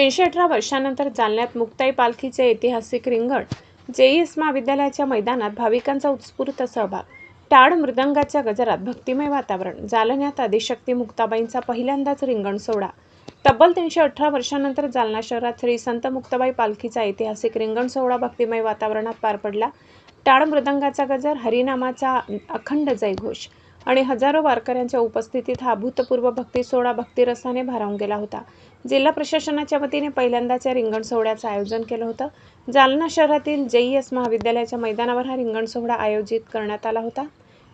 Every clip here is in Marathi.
318 वर्षांनंतर जालन्यात मुक्ताई पालखीचे ऐतिहासिक रिंगण जेईएस महाविद्यालयाच्या मैदानात भाविकांचा उत्स्फूर्त सहभाग। टाळ मृदंगाच्या गजरात भक्तिमय वातावरण। जालन्यात आदिशक्ती मुक्ताबाईंचा पहिल्यांदाच रिंगण सोहळा। तब्बल 318 वर्षांनंतर जालना शहरात श्री संत मुक्ताबाई पालखीचा ऐतिहासिक रिंगण सोहळा भक्तिमय वातावरणात पार पडला। टाळ मृदंगाचा गजर, हरिनामाचा अखंड जयघोष आणि हजारो वारकऱ्यांच्या उपस्थितीत हा अभूतपूर्व भक्ती सोहळा भक्तिरसाने भारावून गेला होता। जिल्हा प्रशासनाच्या वतीने पहिल्यांदाच या रिंगण सोहळ्याचं आयोजन केलं होतं। जालना शहरातील जेईएस महाविद्यालयाच्या मैदानावर हा रिंगण सोहळा आयोजित करण्यात आला होता।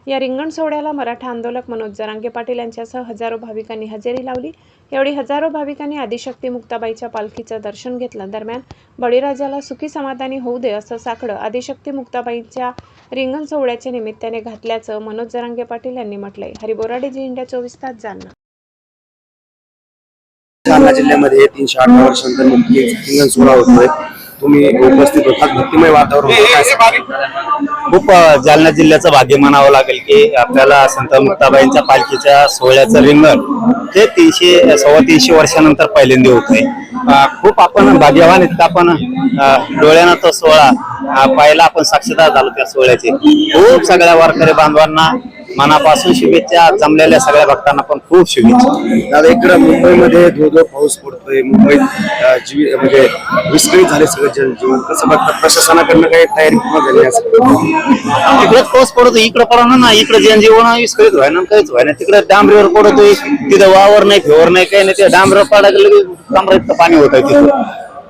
या रिंगण सोहळ्याला मराठा आंदोलक मनोज जरांगे पाटील यांच्यासह हजारो भाविकांनी हजेरी लावली। यावेळी हजारो भाविकांनी आदिशक्ती मुक्ताबाईच्या पालखीचं दर्शन घेतलं। दरम्यान बळीराजाला सुखी समाधानी होऊ दे असं साकडं आदिशक्ती मुक्ताबाईच्या रिंगण सोहळ्याच्या निमित्ताने घातल्याचं मनोज जरांगे पाटील यांनी म्हटलंय। हरी बोराडे, झी इंडिया 24 तास, जालना। जालना जिल्ह्यामध्ये 318 वर्षांनंतर मुक्ती रिंगण सोहळा होतोय। तुम्ही उपस्थित होतात, भक्तिमय वातावरण खूप जालना जिल्ह्याचं भाग्य म्हणावं लागेल की आपल्याला संत मुक्ताबाईंच्या पालखीच्या सोहळ्याचं रिंगण ते 300-325 वर्षानंतर पहिल्यांदा होतंय। खूप आपण भाग्यवान आहेत, आपण डोळ्यानं तो सोहळा पाहायला आपण साक्षीदार झालो त्या सोहळ्याचे। खूप सगळ्या वारकरी बांधवांना मनापासून शुभेच्छा, जमलेल्या सगळ्या भक्तांना पण खूप शुभेच्छा। दादा, इकडे मुंबईमध्ये धो पाऊस पडतोय, मुंबईत म्हणजे विस्कळीत झाले सगळं जनजीवन, कसं बघतात? प्रशासनाकडनं काही तयारी पूर्ण झाली असेल? इकडे पाऊस पडतो, इकडे पडणार ना, इकडे जनजीवन विस्कळीत व्हायना, काहीच व्हायना। तिकडे डांबरीवर पडतोय, तिथं वावर नाही, फेवर नाही, काही नाही, ते डांबरीवर पडायला कमरेत पाणी होत आहे तिथं।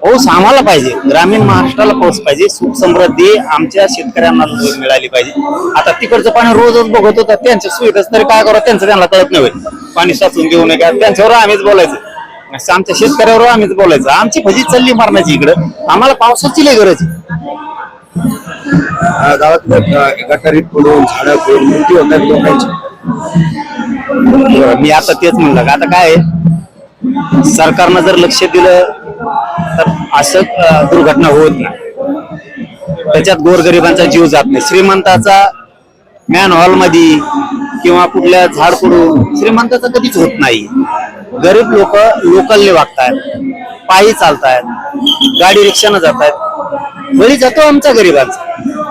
पाऊस आम्हाला पाहिजे, ग्रामीण महाराष्ट्राला पाऊस पाहिजे, सुख समृद्धी आमच्या शेतकऱ्यांना मिळाली पाहिजे। आता तिकडचं पाणी रोजच बघत होतं, त्यांच्या सुविधा तरी काय करा, त्यांचं त्यांना कळत नाही। पाणी साचून घेऊ नये का, त्यांच्यावर आम्हीच बोलायचं, आमच्या शेतकऱ्यावर आम्हीच बोलायचं। आमची फजी चालली मारण्याची इकडं, आम्हाला पावसाची लई गरज आहे। गावात गटारीत पडून झाडं पडून मृत्यू होत आहेत लोकांची। मी आता तेच म्हणलं का, आता काय सरकारनं जर लक्ष दिलं तर असं दुर्घटना होत नाही, त्याच्यात गोरगरिबांचा जीव जात नाही। श्रीमंताचा मॅन हॉल मध्ये किंवा कुठल्या झाड पडून श्रीमंताचा कधीच होत नाही। गरीब लोक लोकलने वागतायत, पायी चालतायत, गाडी रिक्षानं जातायत, बळी जातो आमचा गरिबांचा।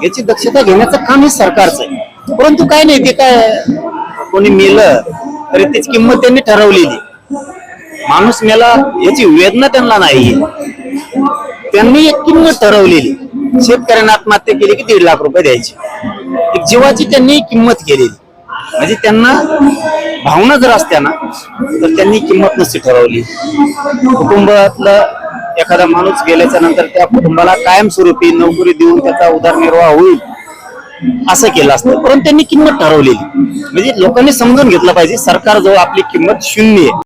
याची दक्षता घेण्याचं काम हे सरकारचं आहे। परंतु काय नाही, ते काय कोणी मेलं तरी त्याची किंमत त्यांनी ठरवलेली। माणूस मेला याची वेदना त्यांना नाही, त्यांनी एक किंमत ठरवलेली। शेतकऱ्यांना आत्महत्या केली की 1.5 लाख रुपये द्यायची, एक जीवाची त्यांनी किंमत केलेली। म्हणजे त्यांना भावना जर असत्या ना तर त्यांनी किंमत नसती ठरवली। कुटुंबातलं एखादा माणूस गेल्याच्या नंतर त्या कुटुंबाला कायमस्वरूपी नोकरी देऊन त्याचा उदरनिर्वाह होईल असं केलं असतं, परंतु त्यांनी किंमत ठरवलेली। म्हणजे लोकांनी समजून घेतलं पाहिजे, सरकारजवळ आपली किंमत शून्य आहे।